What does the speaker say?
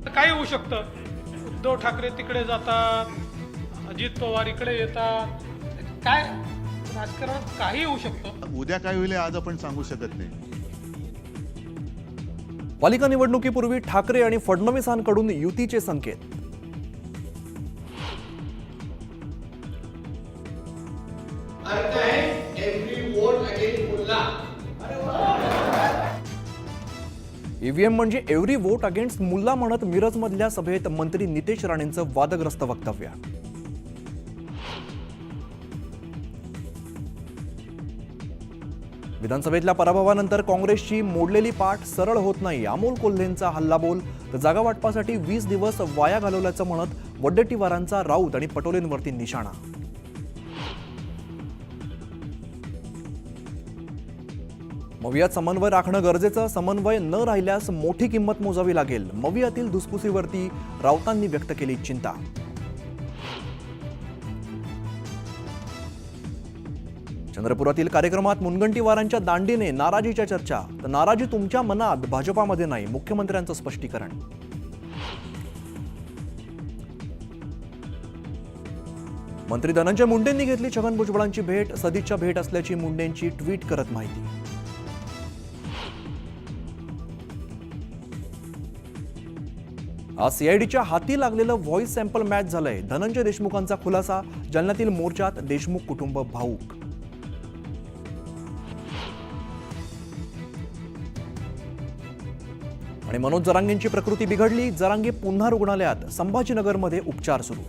काही होऊ शकतं. उद्धव ठाकरे तिकडे जातात, अजित पवार इकडे येतात, काय राजकारणात काही होऊ शकतं. उद्या काय होईल हे आज आपण सांगू शकत नाही. पालिका निवडणुकीपूर्वी ठाकरे आणि फडणवीसांकडून युतीचे संकेत. अर्थ है एव्हरी वोट अगेन्स्ट मुल्ला. ईव्हीएम म्हणजे एव्हरी वोट अगेन्स्ट मुल्ला म्हणत मिरजमधल्या सभेत मंत्री नितेश राणेंचं वादग्रस्त वक्तव्य. विधानसभेतल्या पराभवानंतर काँग्रेसची मोडलेली पाठ सरळ होत नाही. अमोल कोल्हेंचा हल्लाबोल. तर जागा वाटपासाठी 20 दिवस वाया घालवल्याचं म्हणत वडेट्टीवारांचा राऊत आणि पटोलेंवरती निशाणा. मवियात समन्वय राखणं गरजेचं. समन्वय न राहिल्यास मोठी किंमत मोजावी लागेल. मवियातील धुसफुसीवरती राऊतांनी व्यक्त केली चिंता. चंद्रपुरातील कार्यक्रमात मुनगंटीवारांच्या दांडीने नाराजीच्या चर्चा. तर नाराजी तुमच्या मनात, भाजपामध्ये नाही, मुख्यमंत्र्यांचं स्पष्टीकरण. मंत्री धनंजय मुंडेंनी घेतली छगन भुजबळांची भेट. सदिच्छा भेट असल्याची मुंडेंची ट्विट करत माहिती. आज सीआयडीच्या हाती लागलेलं व्हॉइस सॅम्पल मॅच झालंय. धनंजय देशमुखांचा खुलासा. जालन्यातील मोर्चात देशमुख कुटुंब भाऊक. आणि मनोज जरांगेंची प्रकृती बिघडली. जरांगे पुन्हा रुग्णालयात. संभाजीनगरमध्ये उपचार सुरू.